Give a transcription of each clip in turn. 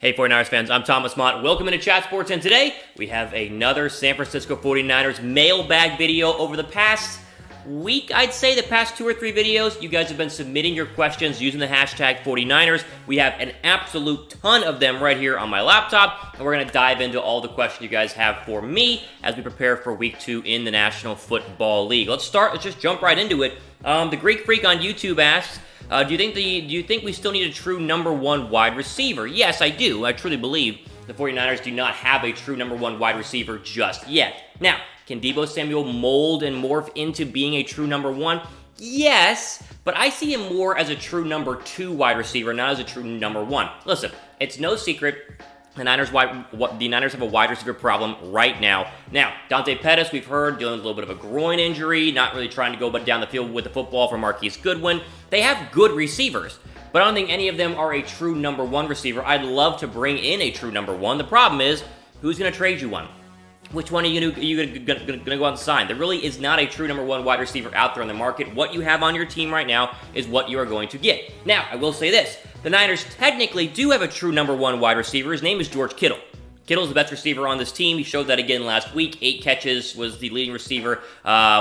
Hey 49ers fans, I'm Thomas Mott. Welcome into Chat Sports, and today we have another San Francisco 49ers mailbag video. Over the past week, I'd say the past 2 or 3 videos, you guys have been submitting your questions using the hashtag 49ers. We have an absolute ton of them right here on my laptop, and we're going to dive into all the questions you guys have for me as we prepare for week 2 in the National Football League. Let's just jump right into it. The Geek Freak on YouTube asks, do you think we still need a true number 1 wide receiver? Yes, I do. I truly believe the 49ers do not have a true number 1 wide receiver just yet. Now, can Deebo Samuel mold and morph into being a true number 1? Yes, but I see him more as a true number 2 wide receiver, not as a true number 1. Listen, it's no secret the Niners have a wide receiver problem right now. Now, Dante Pettis, we've heard, dealing with a little bit of a groin injury, not really trying to go down the field with the football for Marquise Goodwin. They have good receivers, but I don't think any of them are a true number 1 receiver. I'd love to bring in a true number 1. The problem is, who's going to trade you one? Which one are you going to go out and sign? There really is not a true number 1 wide receiver out there on the market. What you have on your team right now is what you are going to get. Now, I will say this. The Niners technically do have a true number 1 wide receiver. His name is George Kittle. Kittle's the best receiver on this team. He showed that again last week. 8 catches, was the leading receiver,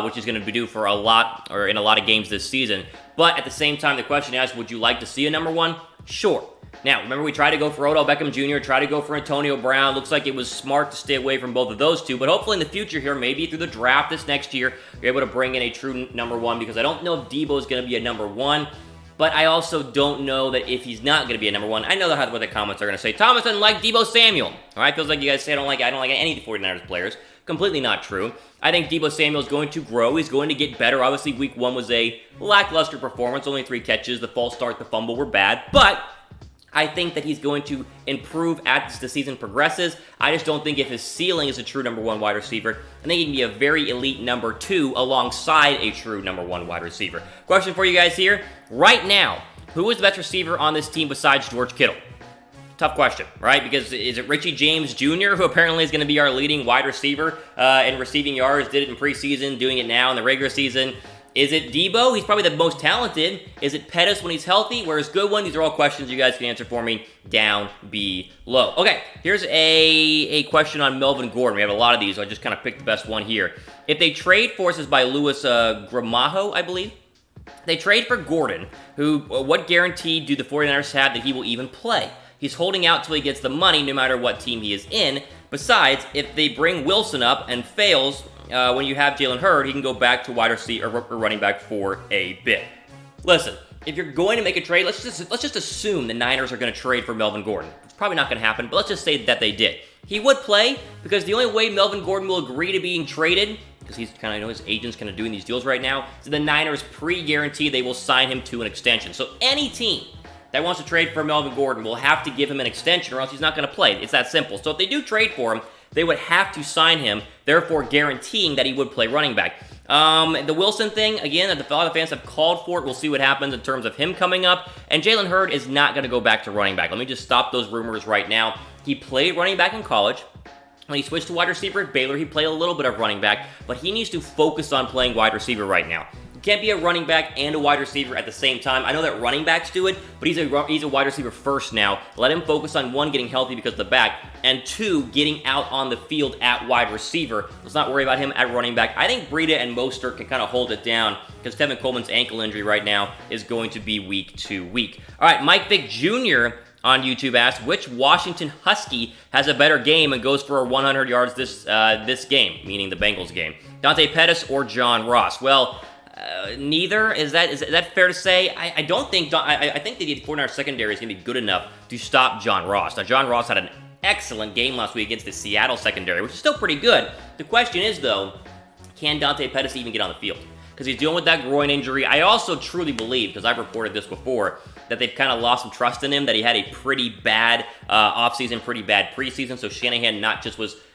which is going to be due for in a lot of games this season. But at the same time, the question is, would you like to see a number 1? Sure. Now, remember, we tried to go for Odell Beckham Jr., tried to go for Antonio Brown. Looks like it was smart to stay away from both of those two, but hopefully in the future here, maybe through the draft this next year, you're able to bring in a true number 1, because I don't know if Deebo is going to be a number 1, but I also don't know that if he's not going to be a number 1. I know what the comments are going to say. Thomas doesn't like Deebo Samuel. All right, feels like you guys say I don't like any of the 49ers players. Completely not true. I think Deebo Samuel is going to grow. He's going to get better. Obviously, week 1 was a lackluster performance. Only 3 catches. The false start, the fumble were bad, but I think that he's going to improve as the season progresses. I just don't think if his ceiling is a true number 1 wide receiver, I think he can be a very elite number 2 alongside a true number 1 wide receiver. Question for you guys here. Right now, who is the best receiver on this team besides George Kittle? Tough question, right? Because is it Richie James Jr., who apparently is going to be our leading wide receiver in receiving yards, did it in preseason, doing it now in the regular season? Is it Deebo? He's probably the most talented. Is it Pettis when he's healthy? Where's Goodwin? These are all questions you guys can answer for me down below. Okay, here's a question on Melvin Gordon. We have a lot of these, so I just kind of picked the best one here. If they trade forces by Louis Gramajo, I believe, they trade for Gordon, what guarantee do the 49ers have that he will even play? He's holding out till he gets the money no matter what team he is in. Besides, if they bring Wilson up and fails, when you have Jalen Hurd, he can go back to wide receiver or running back for a bit. Listen, if you're going to make a trade, let's just assume the Niners are going to trade for Melvin Gordon. It's probably not going to happen, but let's just say that they did. He would play, because the only way Melvin Gordon will agree to being traded, because he's kind of, his agent's kind of doing these deals right now, is the Niners pre-guarantee they will sign him to an extension. So any team that wants to trade for Melvin Gordon will have to give him an extension, or else he's not going to play. It's that simple. So if they do trade for him, they would have to sign him, therefore guaranteeing that he would play running back. The Wilson thing, again, a lot of fans have called for it. We'll see what happens in terms of him coming up. And Jalen Hurd is not going to go back to running back. Let me just stop those rumors right now. He played running back in college. When he switched to wide receiver at Baylor, he played a little bit of running back, but he needs to focus on playing wide receiver right now. Can't be a running back and a wide receiver at the same time. I know that running backs do it, but he's a wide receiver first now. Let him focus on 1, getting healthy because of the back, and 2, getting out on the field at wide receiver. Let's not worry about him at running back. I think Breida and Bolster can kind of hold it down, because Tevin Coleman's ankle injury right now is going to be week to week. All right, Mike Vick Jr. on YouTube asked, which Washington Husky has a better game and goes for 100 yards this game, meaning the Bengals game? Dante Pettis or John Ross? Well, neither. Is that fair to say? I don't think. I think the 49ers secondary is going to be good enough to stop John Ross. Now, John Ross had an excellent game last week against the Seattle secondary, which is still pretty good. The question is, though, can Dante Pettis even get on the field? Because he's dealing with that groin injury. I also truly believe, because I've reported this before, that they've kind of lost some trust in him, that he had a pretty bad offseason, pretty bad preseason, so Shanahan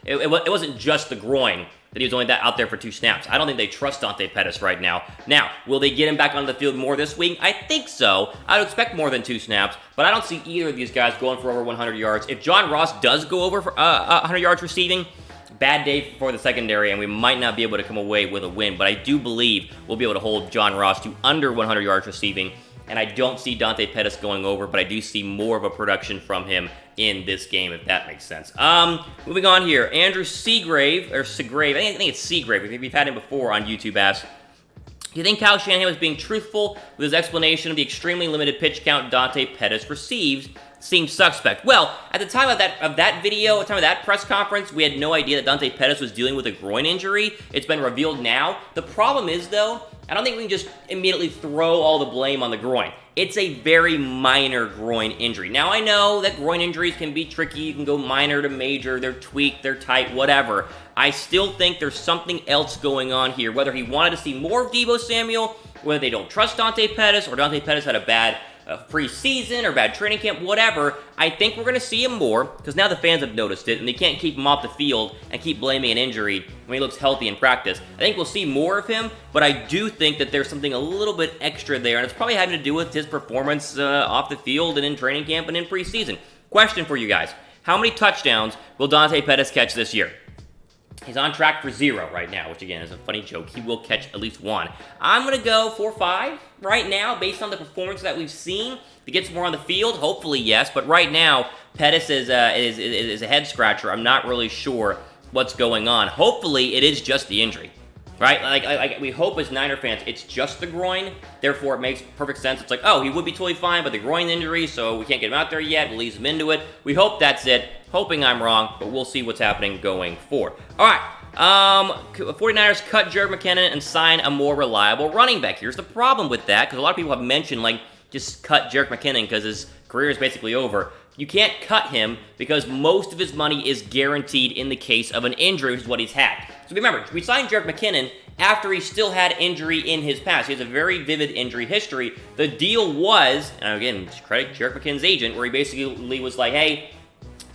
it wasn't just the groin, that he was only out there for 2 snaps. I don't think they trust Dante Pettis right now. Now, will they get him back on the field more this week? I think so. I would expect more than 2 snaps, but I don't see either of these guys going for over 100 yards. If John Ross does go over for 100 yards receiving, bad day for the secondary, and we might not be able to come away with a win, but I do believe we'll be able to hold John Ross to under 100 yards receiving and I don't see Dante Pettis going over, but I do see more of a production from him in this game, if that makes sense. Moving on here, Andrew Seagrave, I think it's Seagrave, we've had him before on YouTube, asks, do you think Kyle Shanahan was being truthful with his explanation of the extremely limited pitch count Dante Pettis receives? Seems suspect. Well, at the time of that video, at the time of that press conference, we had no idea that Dante Pettis was dealing with a groin injury. It's been revealed now. The problem is, though, I don't think we can just immediately throw all the blame on the groin. It's a very minor groin injury. Now, I know that groin injuries can be tricky. You can go minor to major. They're tweaked, they're tight, whatever. I still think there's something else going on here. Whether he wanted to see more of Deebo Samuel, whether they don't trust Dante Pettis, or Dante Pettis had a bad preseason or bad training camp, whatever, I think we're going to see him more, because now the fans have noticed it, and they can't keep him off the field and keep blaming an injury when he looks healthy in practice. I think we'll see more of him, but I do think that there's something a little bit extra there, and it's probably having to do with his performance off the field and in training camp and in preseason. Question for you guys. How many touchdowns will Dante Pettis catch this year? He's on track for 0 right now, which again is a funny joke. He will catch at least 1. I'm going to go 4 or 5 right now based on the performance that we've seen. If he gets more on the field, hopefully yes, but right now Pettis is a head scratcher. I'm not really sure what's going on. Hopefully it is just the injury, right? Like we hope as Niner fans it's just the groin, therefore it makes perfect sense. It's like, oh, he would be totally fine, but the groin injury, so we can't get him out there yet. We'll ease him into it. We hope that's it. Hoping I'm wrong, but we'll see what's happening going forward. All right, 49ers cut Jerick McKinnon and sign a more reliable running back. Here's the problem with that, because a lot of people have mentioned, like, just cut Jerick McKinnon because his career is basically over. You can't cut him because most of his money is guaranteed in the case of an injury, which is what he's had. So remember, we signed Jerick McKinnon after he still had injury in his past. He has a very vivid injury history. The deal was, and again, credit Jerick McKinnon's agent, where he basically was like, hey,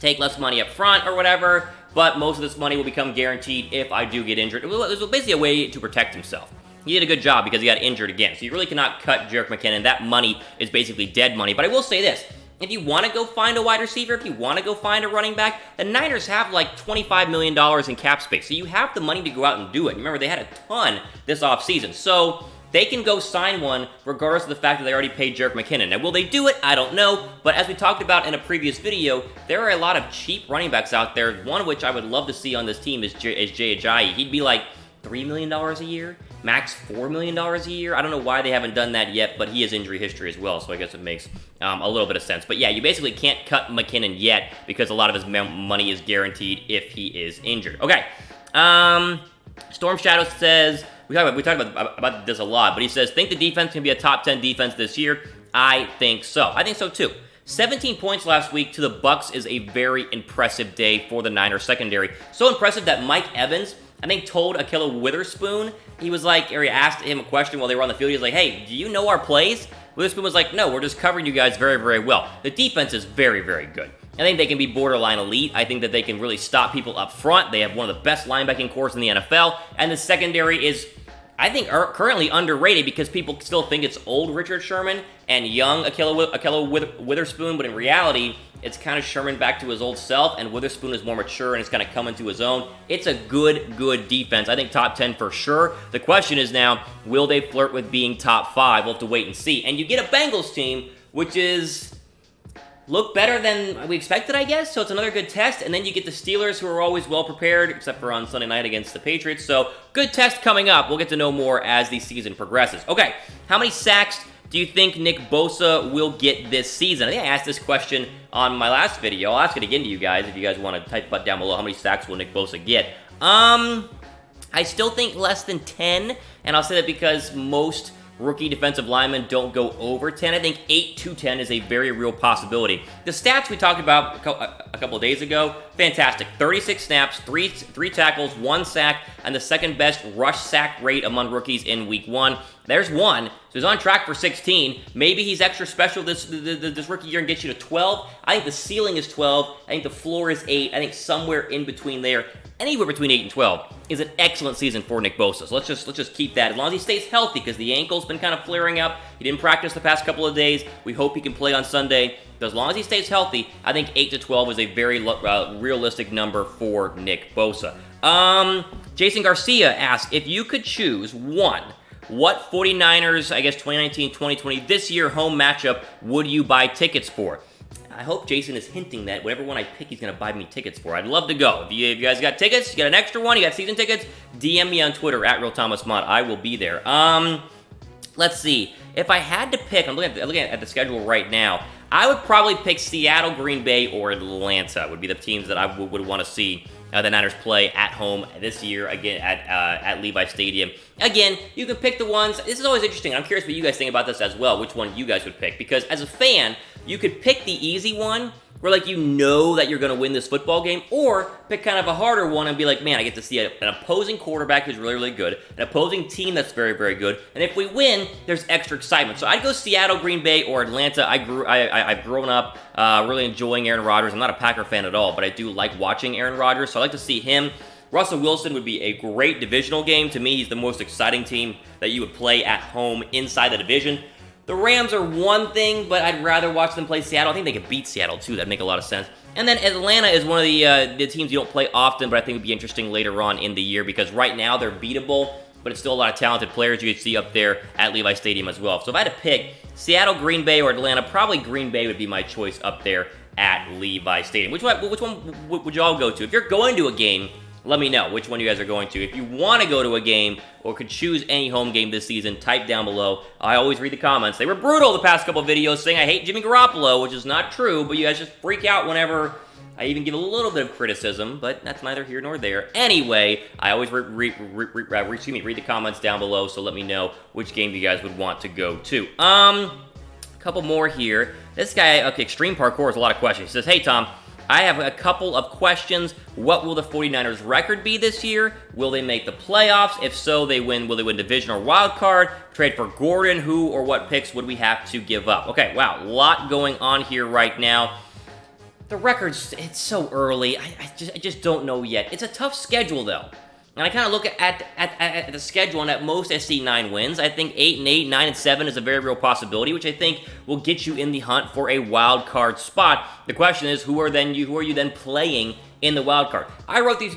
take less money up front or whatever, but most of this money will become guaranteed if I do get injured. It was basically a way to protect himself. He did a good job because he got injured again, so you really cannot cut Jerick McKinnon. That money is basically dead money. But I will say this, if you want to go find a wide receiver, if you want to go find a running back, the Niners have like $25 million in cap space, so you have the money to go out and do it. Remember, they had a ton this offseason, so they can go sign one regardless of the fact that they already paid Jerick McKinnon. Now, will they do it? I don't know. But as we talked about in a previous video, there are a lot of cheap running backs out there. One of which I would love to see on this team is Jay Ajayi. He'd be like $3 million a year, max $4 million a year. I don't know why they haven't done that yet, but he has injury history as well, so I guess it makes a little bit of sense. But yeah, you basically can't cut McKinnon yet because a lot of his money is guaranteed if he is injured. Okay, Storm Shadow says, we talked about this a lot, but he says, think the defense can be a top 10 defense this year? I think so. I think so too. 17 points last week to the Bucs is a very impressive day for the Niners secondary. So impressive that Mike Evans, I think, told Ahkello Witherspoon, he was like, or he asked him a question while they were on the field. He was like, hey, do you know our plays? Witherspoon was like, no, we're just covering you guys very, very well. The defense is very, very good. I think they can be borderline elite. I think that they can really stop people up front. They have one of the best linebacking corps in the NFL. And the secondary is, I think, currently underrated because people still think it's old Richard Sherman and young Ahkello Witherspoon, but in reality, it's kind of Sherman back to his old self, and Witherspoon is more mature and it's kind of coming to his own. It's a good defense. I think top 10 for sure. The question is now, will they flirt with being top 5? We'll have to wait and see. And you get a Bengals team, which is look better than we expected, I guess, so it's another good test. And then you get the Steelers, who are always well prepared, except for on Sunday night against the Patriots. So good test coming up. We'll get to know more as the season progresses. Okay, how many sacks do you think Nick Bosa will get this season? I think I asked this question on my last video. I'll ask it again to you guys if you guys want to type down below how many sacks will Nick Bosa get. I still think less than 10, and I'll say that because most rookie defensive linemen don't go over 10. I think 8 to 10 is a very real possibility. The stats we talked about a couple of days ago, fantastic. 36 snaps, 3 tackles, 1 sack, and the second best rush sack rate among rookies in week 1. There's 1, so he's on track for 16. Maybe he's extra special this rookie year and gets you to 12. I think the ceiling is 12. I think the floor is 8. I think somewhere in between there, anywhere between 8 and 12, is an excellent season for Nick Bosa. So let's just keep that as long as he stays healthy, because the ankle's been kind of flaring up. He didn't practice the past couple of days. We hope he can play on Sunday. But as long as he stays healthy, I think 8 to 12 is a very realistic number for Nick Bosa. Jason Garcia asks, if you could choose one What 49ers, I guess 2019-2020, this year home matchup would you buy tickets for? I hope Jason is hinting that whatever one I pick, he's going to buy me tickets for. I'd love to go. If you guys got tickets, you got an extra one, you got season tickets, DM me on Twitter, @RealThomasMott. I will be there. Let's see. If I had to pick, I'm looking at the schedule right now, I would probably pick Seattle, Green Bay, or Atlanta would be the teams that I would want to see the Niners play at home this year, again, at Levi Stadium. Again, you can pick the ones. This is always interesting. I'm curious what you guys think about this as well, which one you guys would pick. Because as a fan, you could pick the easy one, where like you know that you're going to win this football game, or pick kind of a harder one and be like, man, I get to see an opposing quarterback who's really, really good, an opposing team that's very, very good, and if we win, there's extra excitement. So I'd go Seattle, Green Bay, or Atlanta. I've grown up really enjoying Aaron Rodgers. I'm not a Packer fan at all, but I do like watching Aaron Rodgers, so I like to see him. Russell Wilson would be a great divisional game. To me, he's the most exciting team that you would play at home inside the division. The Rams are one thing, but I'd rather watch them play Seattle. I think they could beat Seattle, too. That'd make a lot of sense. And then Atlanta is one of the teams you don't play often, but I think would be interesting later on in the year because right now they're beatable, but it's still a lot of talented players you could see up there at Levi Stadium as well. So if I had to pick Seattle, Green Bay, or Atlanta, probably Green Bay would be my choice up there at Levi Stadium. Which one would you all go to? If you're going to a game, let me know which one you guys are going to. If you want to go to a game or could choose any home game this season, type down below. I always read the comments. They were brutal the past couple of videos saying I hate Jimmy Garoppolo, which is not true, but you guys just freak out whenever I even give a little bit of criticism, but that's neither here nor there. Anyway, I always read the comments down below, so let me know which game you guys would want to go to. A couple more here. This guy, okay, Extreme Parkour has a lot of questions. He says, hey, Tom, I have a couple of questions. What will the 49ers record be this year? Will they make the playoffs? If so, will they win division or wild card? Trade for Gordon? Who or what picks would we have to give up? Okay, wow, a lot going on here right now. The records, it's so early. I just don't know yet. It's a tough schedule, though. And I kind of look at the schedule, and at most I see 9 wins. I think 8-8, 9-7 is a very real possibility, which I think will get you in the hunt for a wild card spot. The question is, who are you then playing in the wild card? I wrote these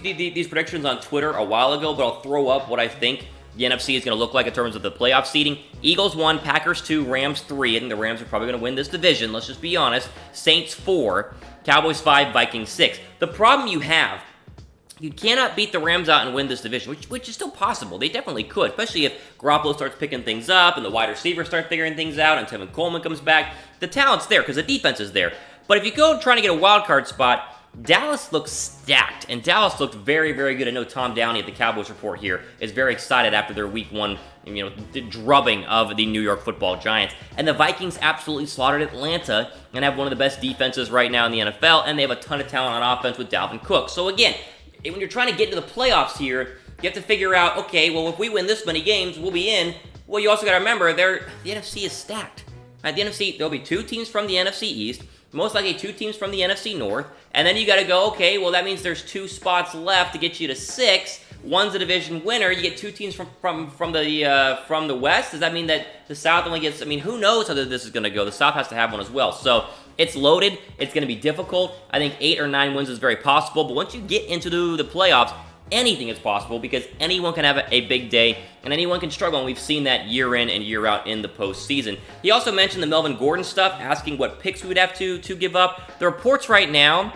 predictions on Twitter a while ago, but I'll throw up what I think the NFC is going to look like in terms of the playoff seeding. Eagles 1, Packers 2, Rams 3. I think the Rams are probably going to win this division. Let's just be honest. Saints 4, Cowboys 5, Vikings 6. The problem you have, you cannot beat the Rams out and win this division, which is still possible. They definitely could, especially if Garoppolo starts picking things up and the wide receivers start figuring things out and Tevin Coleman comes back. The talent's there because the defense is there. But if you go trying to get a wild card spot, Dallas looks stacked, and Dallas looked very, very good. I know Tom Downey at the Cowboys Report here is very excited after their Week 1, the drubbing of the New York Football Giants. And the Vikings absolutely slaughtered Atlanta and have one of the best defenses right now in the NFL, and they have a ton of talent on offense with Dalvin Cook. So again, when you're trying to get into the playoffs here, you have to figure out, okay, well, if we win this many games, we'll be in. Well, you also got to remember, the NFC is stacked. Right, the NFC, there'll be 2 teams from the NFC East, most likely 2 teams from the NFC North, and then you got to go, okay, well, that means there's 2 spots left to get you to 6. One's a division winner. You get 2 teams from the West. Does that mean that the South only gets? I mean, who knows how this is going to go? The South has to have one as well. So it's loaded. It's going to be difficult. I think 8 or 9 wins is very possible. But once you get into the playoffs, anything is possible because anyone can have a big day and anyone can struggle, and we've seen that year in and year out in the postseason. He also mentioned the Melvin Gordon stuff, asking what picks we would have to give up. The reports right now,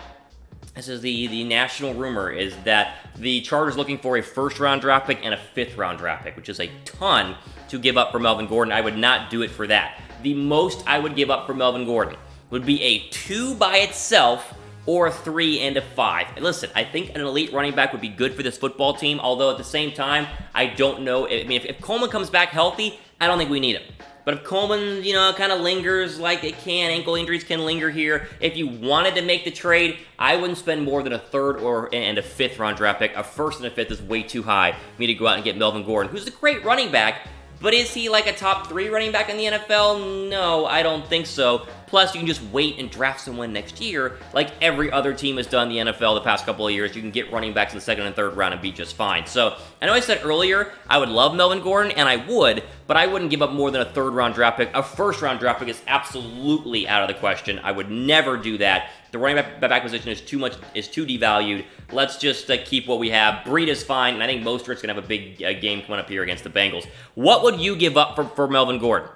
this is the national rumor, is that the Chargers looking for a first-round draft pick and a fifth-round draft pick, which is a ton to give up for Melvin Gordon. I would not do it for that. The most I would give up for Melvin Gordon would be a 2 by itself or a 3 and a 5. And listen, I think an elite running back would be good for this football team, although at the same time, I don't know. I mean, if Coleman comes back healthy, I don't think we need him. But if Coleman, kind of lingers like it can, ankle injuries can linger here, if you wanted to make the trade, I wouldn't spend more than a 3rd and a 5th round draft pick. A 1st and a 5th is way too high for me to go out and get Melvin Gordon, who's a great running back, but is he like a top 3 running back in the NFL? No, I don't think so. Plus, you can just wait and draft someone next year, like every other team has done in the NFL the past couple of years. You can get running backs in the 2nd and 3rd round and be just fine. So, I know I said earlier I would love Melvin Gordon, and I would, but I wouldn't give up more than a 3rd round draft pick. A 1st round draft pick is absolutely out of the question. I would never do that. The running back position is too devalued. Let's just keep what we have. Breed is fine, and I think Mostert's going to have a big game coming up here against the Bengals. What would you give up for Melvin Gordon?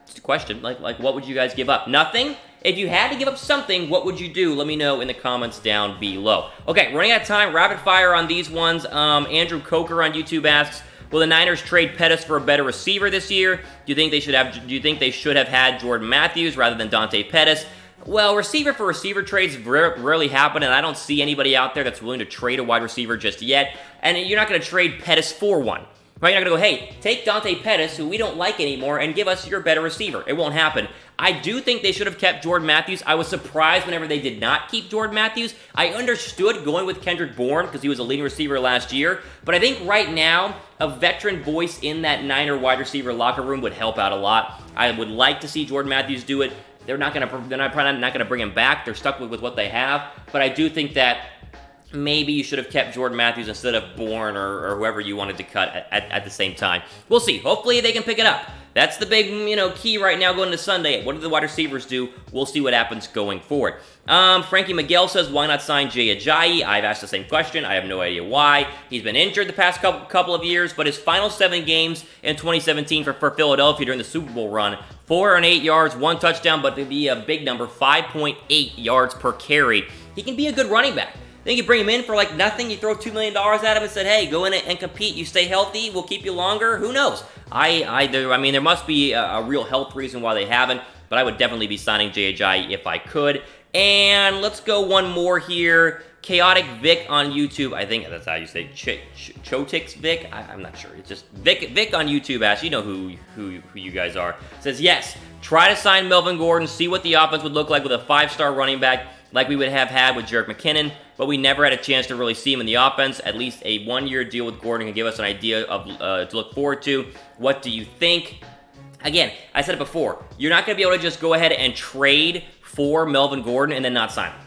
It's a question. Like, what would you guys give up? Nothing? If you had to give up something, what would you do? Let me know in the comments down below. Okay, running out of time. Rapid fire on these ones. Andrew Coker on YouTube asks, will the Niners trade Pettis for a better receiver this year? Do you think they should have had Jordan Matthews rather than Dante Pettis? Well, receiver for receiver trades rarely happen, and I don't see anybody out there that's willing to trade a wide receiver just yet. And you're not going to trade Pettis for one. Right? You're not going to go, hey, take Dante Pettis, who we don't like anymore, and give us your better receiver. It won't happen. I do think they should have kept Jordan Matthews. I was surprised whenever they did not keep Jordan Matthews. I understood going with Kendrick Bourne because he was a leading receiver last year. But I think right now, a veteran voice in that Niner wide receiver locker room would help out a lot. I would like to see Jordan Matthews do it. They're probably not going to bring him back. They're stuck with what they have. But I do think that maybe you should have kept Jordan Matthews instead of Bourne or whoever you wanted to cut at the same time. We'll see. Hopefully they can pick it up. That's the big, key right now going into Sunday. What do the wide receivers do? We'll see what happens going forward. Frankie Miguel says, why not sign Jay Ajayi? I've asked the same question. I have no idea why. He's been injured the past couple of years, but his final 7 games in 2017 for Philadelphia during the Super Bowl run, 408 yards, 1 touchdown, but to be a big number, 5.8 yards per carry. He can be a good running back. Then you bring him in for like nothing. You throw $2 million at him and said, hey, go in and compete. You stay healthy. We'll keep you longer. Who knows? There must be a real health reason why they haven't, but I would definitely be signing Jay Ajayi if I could. And let's go one more here. Chaotix Vic on YouTube. I think that's how you say Chaotix Vic. I'm not sure. It's just Vic on YouTube asks, you know who you guys are. Says, yes, try to sign Melvin Gordon, see what the offense would look like with a 5-star running back like we would have had with Jerick McKinnon, but we never had a chance to really see him in the offense. At least a 1-year deal with Gordon can give us an idea of to look forward to. What do you think? Again, I said it before. You're not going to be able to just go ahead and trade for Melvin Gordon and then not sign him.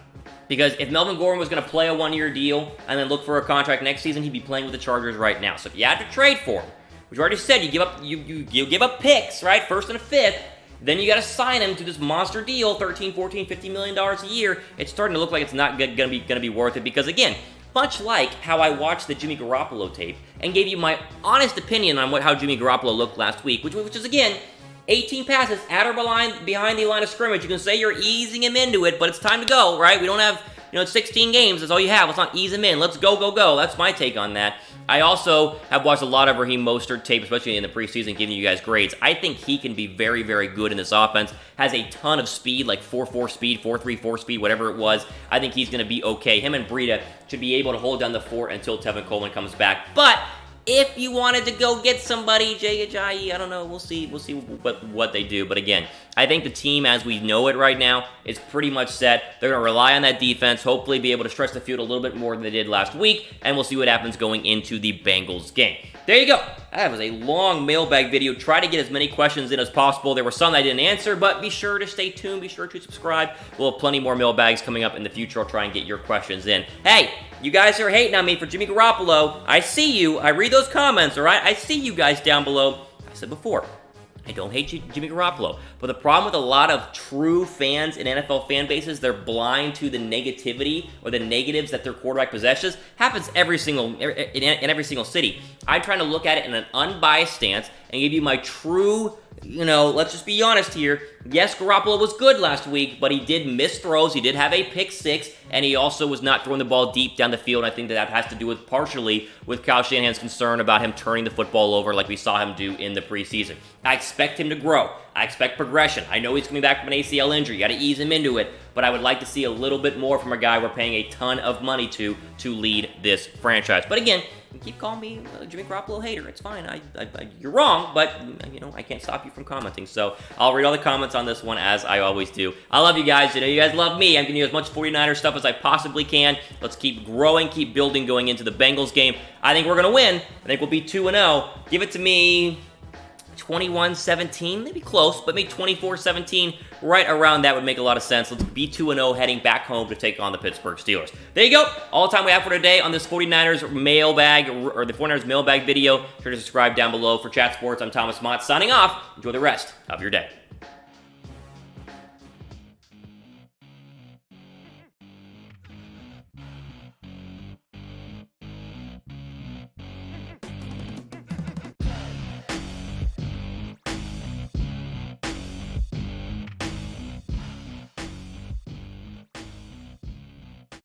Because if Melvin Gordon was going to play a 1-year deal and then look for a contract next season, he'd be playing with the Chargers right now. So if you had to trade for him, which you already said, you give up picks, right? 1st and a 5th. Then you got to sign him to this monster deal, $13, $14, $50 million a year. It's starting to look like it's not going to be worth it because, again, much like how I watched the Jimmy Garoppolo tape and gave you my honest opinion on how Jimmy Garoppolo looked last week, which is, again, 18 passes at or behind the line of scrimmage. You can say you're easing him into it, but it's time to go, right? We don't have, it's 16 games. That's all you have. Let's not ease him in. Let's go. That's my take on that. I also have watched a lot of Raheem Mostert tape, especially in the preseason, giving you guys grades. I think he can be very, very good in this offense. Has a ton of speed, like 4.4 speed, 4.34 speed, whatever it was. I think he's going to be okay. Him and Breida should be able to hold down the fort until Tevin Coleman comes back. But if you wanted to go get somebody, Jay Ajayi, I don't know. We'll see what they do. But again, I think the team as we know it right now is pretty much set. They're going to rely on that defense, hopefully be able to stretch the field a little bit more than they did last week, and we'll see what happens going into the Bengals game. There you go. That was a long mailbag video. Try to get as many questions in as possible. There were some I didn't answer, but be sure to stay tuned. Be sure to subscribe. We'll have plenty more mailbags coming up in the future. I'll try and get your questions in. Hey, you guys are hating on me for Jimmy Garoppolo. I see you. I read those comments, all right? I see you guys down below. I said before, I don't hate Jimmy Garoppolo. But the problem with a lot of true fans in NFL fan bases, they're blind to the negativity or the negatives that their quarterback possesses. Happens in every single city. I'm trying to look at it in an unbiased stance and give you my true, let's just be honest here. Yes, Garoppolo was good last week, but he did miss throws. He did have a pick 6, and he also was not throwing the ball deep down the field. I think that has to do partially with Kyle Shanahan's concern about him turning the football over like we saw him do in the preseason. I expect him to grow. I expect progression. I know he's coming back from an ACL injury. You got to ease him into it, but I would like to see a little bit more from a guy we're paying a ton of money to lead this franchise. But again, you keep calling me a Jimmy Garoppolo hater. It's fine. You're wrong, but I can't stop you from commenting. So I'll read all the comments on this one as I always do. I love you guys. You guys love me. I'm giving you as much 49ers stuff as I possibly can. Let's keep growing, keep building going into the Bengals game. I think we're going to win. I think we'll be 2-0. Give it to me 21-17, maybe close, but maybe 24-17, right around that would make a lot of sense. Let's be 2-0 heading back home to take on the Pittsburgh Steelers. There you go. All the time we have for today on this 49ers mailbag, or the 49ers mailbag video. Be sure to subscribe down below. For Chat Sports, I'm Thomas Mott, signing off. Enjoy the rest of your day.